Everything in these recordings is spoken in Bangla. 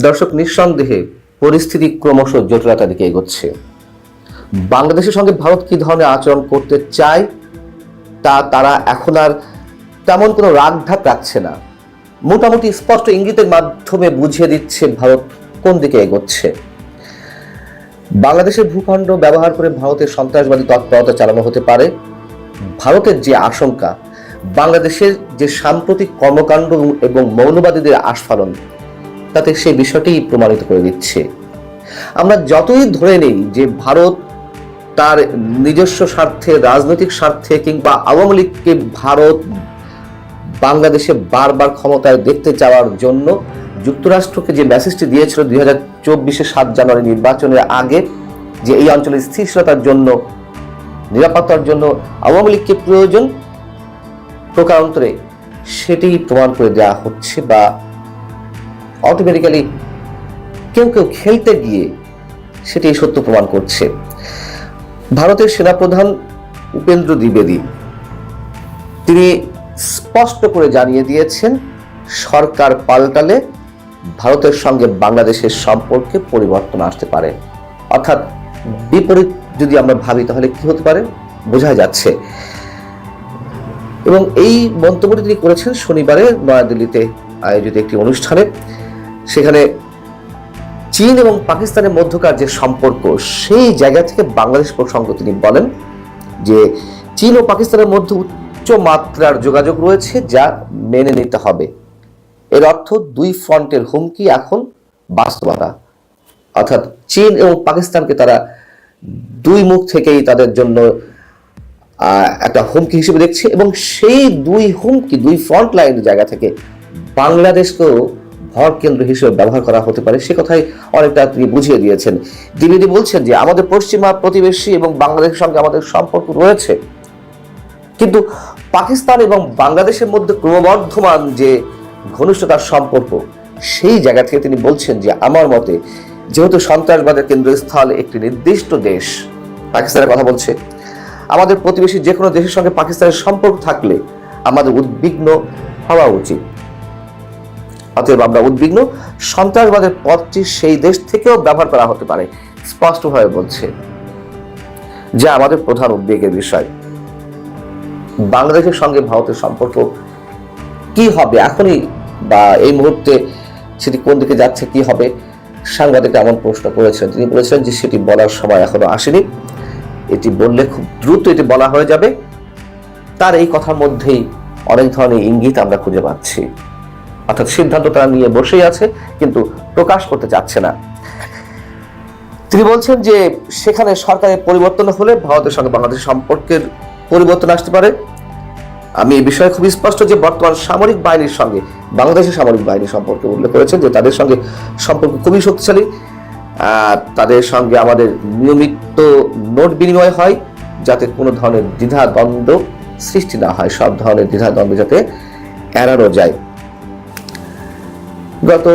দর্শক, নিঃসন্দেহে পরিস্থিতি ক্রমশ জটিলতার দিকে এগোচ্ছে। বাংলাদেশের সঙ্গে ভারত কি ধরনের আচরণ করতে চায় তা তারা এখন আর তেমন কোনো রাগঢাক রাখছে না। মোটামুটি স্পষ্ট ইঙ্গিতের মাধ্যমে বুঝিয়ে দিচ্ছে ভারত কোন দিকে এগোচ্ছে। বাংলাদেশের ভূখণ্ড ব্যবহার করে ভারতের সন্ত্রাসবাদী তৎপরতা চালানো হতে পারে। ভারতের যে আশঙ্কা, বাংলাদেশের যে সাম্প্রতিক কর্মকাণ্ড এবং মৌলবাদীদের আস্ফালন, তাতে সেই বিষয়টি প্রমাণিত করে দিচ্ছে। আমরা যতই ধরে নেই যে ভারত তার নিজস্ব স্বার্থে, রাজনৈতিক স্বার্থে কিংবা আওয়ামী লীগকে ভারত বাংলাদেশে বারবার ক্ষমতায় দেখতে চাওয়ার জন্য যুক্তরাষ্ট্রকে যে মেসেজটি দিয়েছিল 2024 7 জানুয়ারি নির্বাচনের আগে, যে এই অঞ্চলের স্থিতিশীলতার জন্য, নিরাপত্তার জন্য আওয়ামী লীগকে প্রয়োজন, প্রকারান্তরে সেটি প্রমাণ করে দেওয়া হচ্ছে বা অটোমেটিক্যালি কেউ কেউ খেলতে গিয়ে সেটি সত্য প্রমাণ করছে। ভারতের সেনাপ্রধান উপেন্দ্র দ্বিবেদী তিনি স্পষ্ট করে জানিয়ে দিয়েছেন, সরকার পাল্টালে ভারতের সঙ্গে বাংলাদেশের সম্পর্কে পরিবর্তন আসতে পারে। অর্থাৎ বিপরীত যদি আমরা ভাবি তাহলে কি হতে পারে বোঝা যাচ্ছে। এবং এই মন্তব্যটি তিনি করেছেন শনিবারে নয়াদিল্লিতে আয়োজিত একটি অনুষ্ঠানে। সেখানে চীন এবং পাকিস্তানের মধ্যকার যে সম্পর্ক, সেই জায়গা থেকে বাংলাদেশ প্রসঙ্গ তিনি বলেন যে চীন ও পাকিস্তানের মধ্যে উচ্চ মাত্রার যোগাযোগ রয়েছে, যা মেনে নিতে হবে। এর অর্থ দুই ফ্রন্টের হুমকি এখন বাস্তবতা। অর্থাৎ চীন এবং পাকিস্তানকে তারা দুই মুখ থেকেই তাদের জন্য একটা হুমকি হিসেবে দেখছে, এবং সেই দুই হুমকি, দুই ফ্রন্ট লাইনের জায়গা থেকে বাংলাদেশকেও ভর কেন্দ্র হিসেবে ব্যবহার করা হতে পারে, সে কথাই অনেকটা তিনি বুঝিয়ে দিয়েছেন। দ্বিবেদী বলছেন যে আমাদের পশ্চিমা প্রতিবেশী এবং বাংলাদেশের সঙ্গে আমাদের সম্পর্ক রয়েছে, কিন্তু পাকিস্তান এবং বাংলাদেশের মধ্যে ক্রমবর্ধমান যে ঘনিষ্ঠতার সম্পর্ক, সেই জায়গা থেকে তিনি বলছেন যে আমার মতে যেহেতু সন্ত্রাসবাদের কেন্দ্রস্থল একটি নির্দিষ্ট দেশ, পাকিস্তানের কথা বলছে, আমাদের প্রতিবেশী যে কোনো দেশের সঙ্গে পাকিস্তানের সম্পর্ক থাকলে আমাদের উদ্বিগ্ন হওয়া উচিত। অতএব আমরা উদ্বিগ্ন, সন্ত্রাসবাদের পথটি সেই দেশ থেকেও ব্যবহার করা হতে পারে, স্পষ্টভাবে বলছে, যা আমাদের প্রধান উদ্বেগের বিষয়। বাংলাদেশের সঙ্গে ভারতের সম্পর্ক কি হবে এখনই বা এই মুহূর্তে, সেটি কোন দিকে যাচ্ছে, কি হবে, সাংবাদিক এমন প্রশ্ন করেছেন। তিনি বলেছেন যে সেটি বলার সময় এখনো আসেনি, এটি বললে খুব দ্রুত এটি বলা হয়ে যাবে। তার এই কথার মধ্যেই অনেক ধরনের ইঙ্গিত আমরা খুঁজে পাচ্ছি। অর্থাৎ সিদ্ধান্ত তারা নিয়ে বসেই আছে, কিন্তু প্রকাশ করতে চাচ্ছে না। তিনি বলছেন যে সেখানে সরকারের পরিবর্তন হলে ভারতের সঙ্গে বাংলাদেশের সম্পর্কের পরিবর্তন আসতে পারে। আমি এই বিষয়ে খুব স্পষ্ট যে বর্তমান সামরিক বাহিনীর সঙ্গে বাংলাদেশের সামরিক বাহিনীর সম্পর্কে উল্লেখ করেছেন যে তাদের সঙ্গে সম্পর্ক খুবই শক্তিশালী। তাদের সঙ্গে আমাদের নিয়মিত নোট বিনিময় হয়, যাতে কোনো ধরনের দ্বিধা দ্বন্দ্ব সৃষ্টি না হয়, সব ধরনের দ্বিধা দ্বন্দ্ব যাতে এড়ানো যায়। গত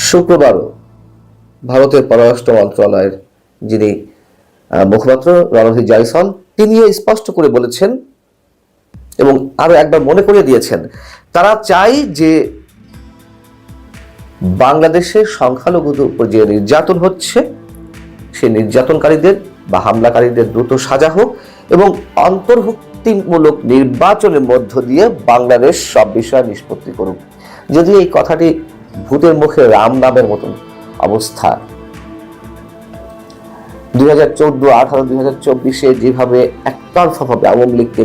শুক্রবারও ভারতের পররাষ্ট্র মন্ত্রণালয়ের যিনি মুখপাত্র রণধীর জয়সওয়াল, তিনিও স্পষ্ট করে বলেছেন এবং আরো একবার মনে করিয়ে দিয়েছেন, তারা চায় যে বাংলাদেশের সংখ্যালঘুদের উপর যে নির্যাতন হচ্ছে, সেই নির্যাতনকারীদের বা হামলাকারীদের দ্রুত সাজা হোক এবং অন্তর্ভুক্তিমূলক নির্বাচনের মধ্য দিয়ে বাংলাদেশ সব বিষয় নিষ্পত্তি করুক। যদি এই কথাটি ভূতের মুখে রাম নামের মতন অবস্থা, 2014, 2018, 2024 যেভাবে একতরফাভাবে আওয়ামী লীগকে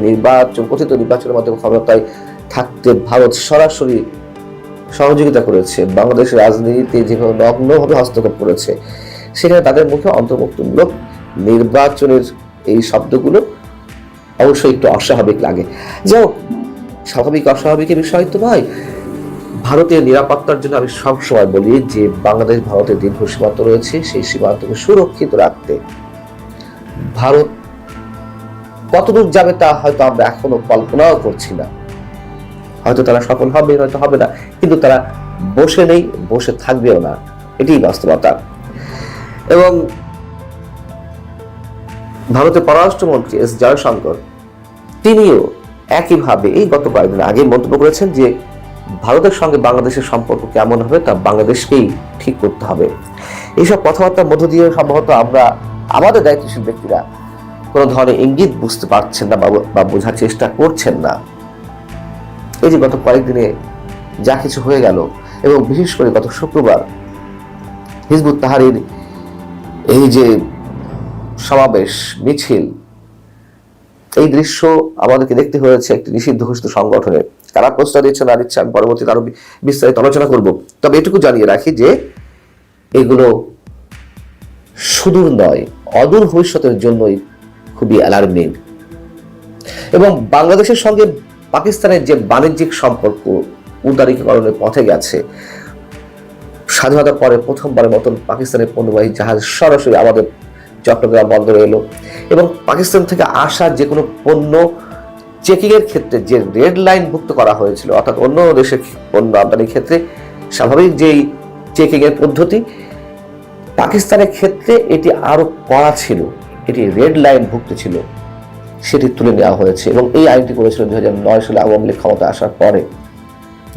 কথিত নির্বাচনের মাধ্যমে ক্ষমতায় থাকতে ভারত সরাসরি সহযোগিতা করেছে, বাংলাদেশের রাজনীতিতে যেভাবে নগ্নভাবে হস্তক্ষেপ করেছে, সেখানে তাদের মুখে অন্তর্ভুক্তিমূলক নির্বাচনের এই শব্দগুলো অবশ্যই একটু অস্বাভাবিক লাগে। যাই হোক, স্বাভাবিক অস্বাভাবিকের বিষয় তো নয়। ভারতের নিরাপত্তার জন্য আমি সবসময় বলি যে বাংলাদেশ ভারতের দীর্ঘ সীমান্ত রয়েছে, সেই সীমান্তকে সুরক্ষিত রাখতে ভারত কতদূর যাবে তা হয়তো আমরা এখনো কল্পনাও করছি না। হয়তো তারা সফল হবে, হয়তো হবে না, কিন্তু তারা বসে নেই, বসে থাকবেও না, এটাই বাস্তবতা। এবং ভারতের পররাষ্ট্রমন্ত্রী এস জয়শঙ্কর তিনিও একইভাবে এই গত কয়েকদিন আগে মন্তব্য করেছেন যে ভারতের সঙ্গে বাংলাদেশের সম্পর্ক কেমন হবে তা বাংলাদেশকেই ঠিক করতে হবে। এইসব কথাবার্তার মধ্য দিয়ে সম্ভবত আমরা আমাদের দায়িত্বশীল ব্যক্তিরা কোনো ধরনের ইঙ্গিত বুঝতে পারছেন না বা বোঝার চেষ্টা করছেন না। এই যে গত কয়েকদিনে যা কিছু হয়ে গেল, এবং বিশেষ করে গত শুক্রবার হিজবুত তাহরীর এই যে সমাবেশ মিছিল, এই দৃশ্য আমাদেরকে দেখতে হয়েছে একটি নিষিদ্ধ ঘোষিত সংগঠনের। কারা প্রশ্রয় দিচ্ছে না দিচ্ছে আমি পরবর্তীতে আরো বিস্তারিত আলোচনা করব। তবে এটুকু জানিয়ে রাখি যে এগুলো সুদূর নয়, অদূর ভবিষ্যতের জন্যই খুবই অ্যালার্মিং। এবং বাংলাদেশের সঙ্গে পাকিস্তানের যে বাণিজ্যিক সম্পর্ক উদারীকরণের পথে গেছে, স্বাধীনতার পরে প্রথমবারের মতন পাকিস্তানের পণ্যবাহী জাহাজ সরাসরি আমাদের চট্টগ্রাম বন্দরে এলো, এবং পাকিস্তান থেকে আসা যে কোনো পণ্য চেকিং এর ক্ষেত্রে যে রেড লাইন ভুক্ত করা হয়েছিল, অর্থাৎ অন্য দেশের পণ্য আমদানির ক্ষেত্রে স্বাভাবিক যেই চেকিং এর পদ্ধতি, পাকিস্তানের ক্ষেত্রে এটি আরো কড়া ছিল, এটি রেড লাইন ভুক্ত ছিল, সেটি তুলে নেওয়া হয়েছে। এবং এই আইনটি করেছিল 2009 সালে আওয়ামী লীগ ক্ষমতা আসার পরে,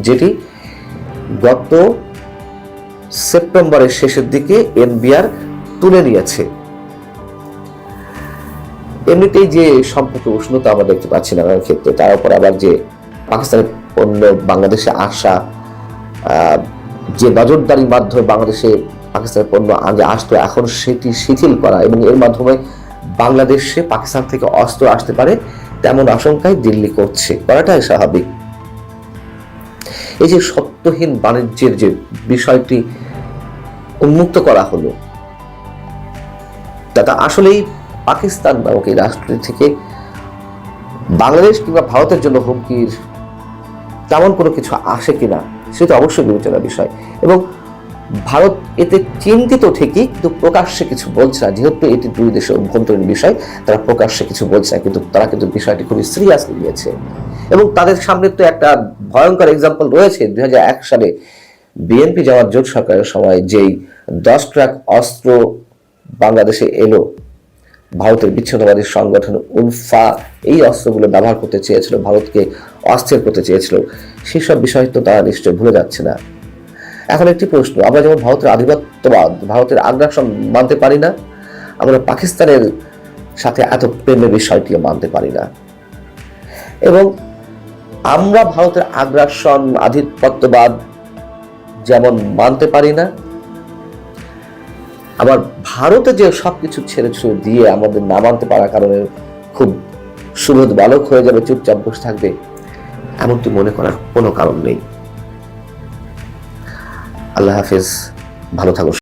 যেটি গত সেপ্টেম্বরের শেষের দিকে এনবিআর তুলে নিয়েছে। এমনিতেই যে সম্পর্কে উষ্ণতা আমরা দেখতে পাচ্ছি নানান ক্ষেত্রে, তার উপর আবার যে পাকিস্তানের পণ্য বাংলাদেশে আসা, যে নজরদারির মাধ্যমে বাংলাদেশে পাকিস্তানের পণ্য আগে আসতো, এখন সেটি শিথিল করা এবং এর মাধ্যমে বাংলাদেশে পাকিস্তান থেকে অস্ত্র আসতে পারে তেমন আশঙ্কায় দিল্লি করছে, করাটাই স্বাভাবিক। এই যে সত্যহীন বাণিজ্যের যে বিষয়টি উন্মুক্ত করা হলো, তা আসলেই পাকিস্তান নামক এই রাষ্ট্র থেকে বাংলাদেশ কিংবা ভারতের জন্য হুমকির তেমন কোনো কিছু আসে কিনা সেটা অবশ্যই বিবেচনার বিষয়। এবং ভারত এতে চিন্তিত ঠিকই, কিন্তু প্রকাশ্যে কিছু বলছে না। যেহেতু এটি দুই দেশের অভ্যন্তরীণ বিষয়, তারা প্রকাশ্যে কিছু বলছে না, কিন্তু তারা কিন্তু বিষয়টি খুবই সিরিয়াসলি নিয়েছে। এবং তাদের সামনে তো একটা ভয়ঙ্কর এক্সাম্পল রয়েছে। 2001 সালে বিএনপি জামাত জোট সরকারের সময় যেই 10 ট্রাক অস্ত্র বাংলাদেশে এলো, ভারতের বিচ্ছিন্নতাবাদী সংগঠন উলফা এই অস্ত্রগুলো ব্যবহার করতে চেয়েছিল, ভারতকে অস্থির করতে চেয়েছিল, সেসব বিষয় তো তারা নিশ্চয়ই ভুলে যাচ্ছে না। এখন একটি প্রশ্ন, আমরা যেমন ভারতের আধিপত্যবাদ, ভারতের আগ্রাসন মানতে পারি না, আমরা পাকিস্তানের সাথে এত প্রেমের বিষয়টিও মানতে পারি না। এবং আমরা ভারতের আগ্রাসন আধিপত্যবাদ যেমন মানতে পারি না, আবার ভারতে যে সবকিছু ছেড়ে ছুড়ে দিয়ে আমাদের না মানতে পারার কারণে খুব সুবোধ বালক হয়ে যাবে, চুপচাপ বসে থাকবে, এমনটি মনে করার কোনো কারণ নেই। আল্লাহ হাফেজ, ভালো থাকুন।